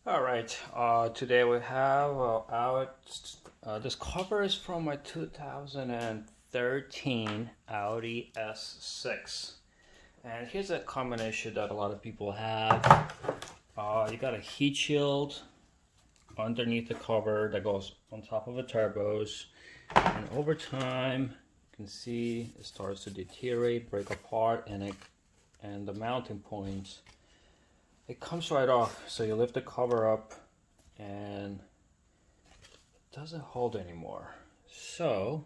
All right, today we have this cover is from my 2013 Audi S6. And here's a common issue that a lot of people have. You got a heat shield underneath the cover that goes on top of the turbos. And over time, you can see it starts to deteriorate, break apart, and the mounting points, it comes right off. So you lift the cover up and it doesn't hold anymore. So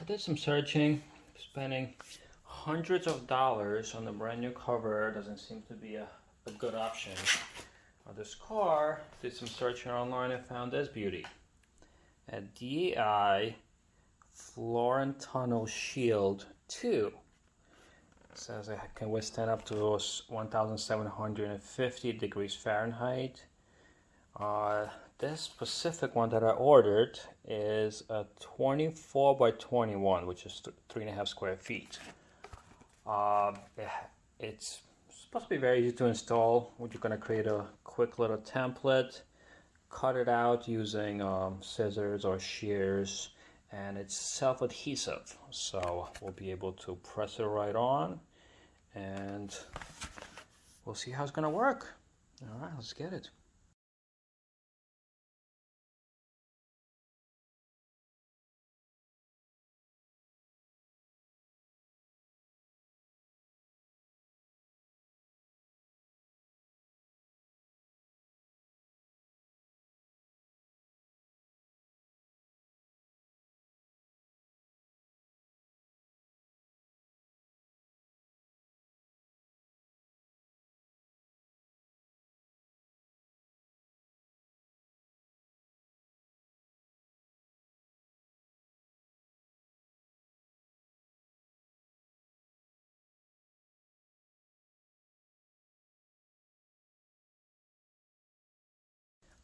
I did some searching, spending hundreds of dollars on a brand new cover doesn't seem to be a good option. This car, did some searching online and found this beauty. A DAI Floor and Tunnel Shield 2. It says it can withstand up to 1,750 degrees Fahrenheit. This specific one that I ordered is a 24 by 21, which is 3.5 square feet. It's supposed to be very easy to install. You're going to create a quick little template, cut it out using scissors or shears, and it's self-adhesive, so we'll be able to press it right on and we'll see how it's gonna work. All right, let's get it.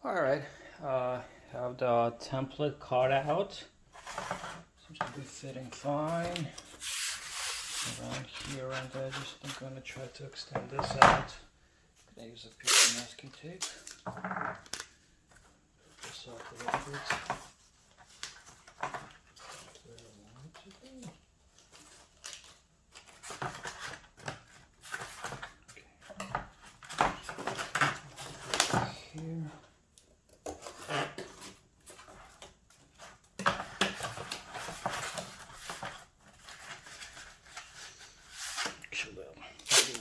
All right, have the template cut out. Seems to be fitting fine. Around here, around the edges, I'm gonna try to extend this out. I'm gonna use a piece of masking tape. This off a little bit. Here. Actually, I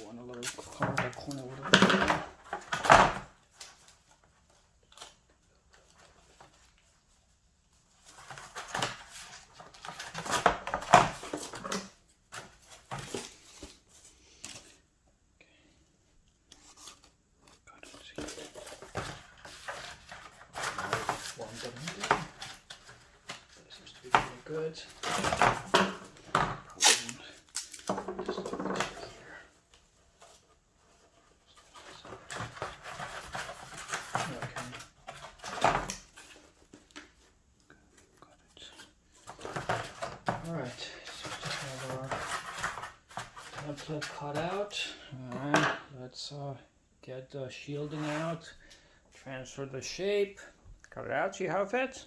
want a little cover that corner a little bit more. That seems to be pretty good. Alright, so just have our template cut out. Alright, let's get the shielding out, transfer the shape, cut it out, see how it fits.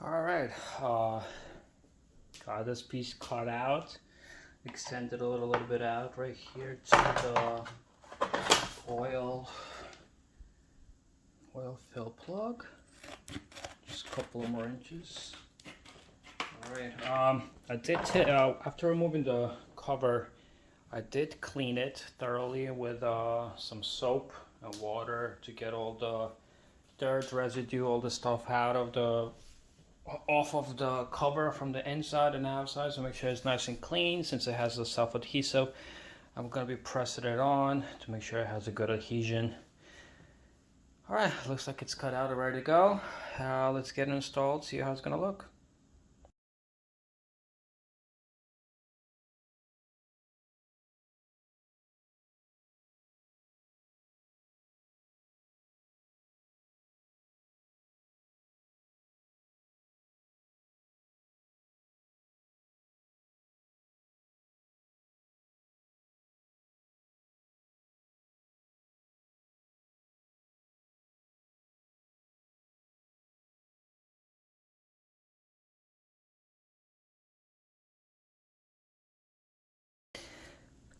Alright, got this piece cut out, extended a little bit out right here to the oil fill plug. Just a couple of more inches. Alright, I did, after removing the cover, I did clean it thoroughly with some soap and water to get all the dirt, residue, all the stuff off of the cover from the inside and outside, so make sure it's nice and clean. Since it has the self-adhesive, I'm going to be pressing it on to make sure it has a good adhesion. Alright, looks like it's cut out and ready to go. Let's get it installed, see how it's going to look.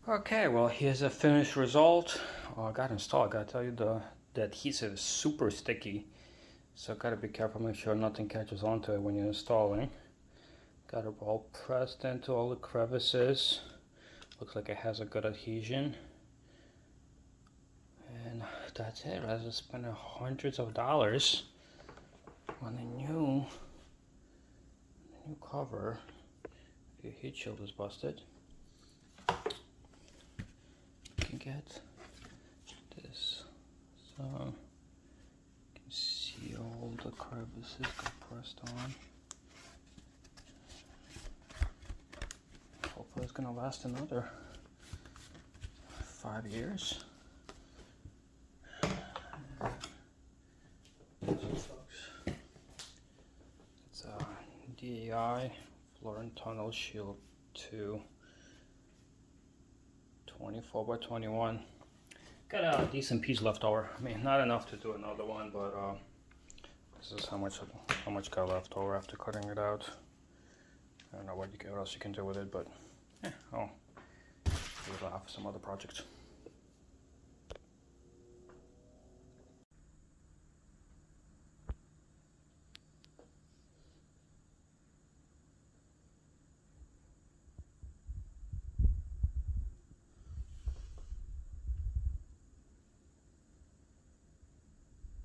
Okay, well, here's a finished result. I got installed. I gotta tell you, the adhesive is super sticky, so gotta be careful, make sure nothing catches onto it when you're installing. Got it all pressed into all the crevices. Looks like it has a good adhesion. And that's it. Rather than spending hundreds of dollars on a new cover, your heat shield is busted. Get this, so you can see all the crevices got pressed on. Hopefully it's gonna last another 5 years. It's a DEI Floor and Tunnel Shield 2. 24 by 21. Got a decent piece left over. I mean, not enough to do another one, but this is how much got left over after cutting it out. I don't know what else you can do with it, but yeah, I'll leave it off for some other projects.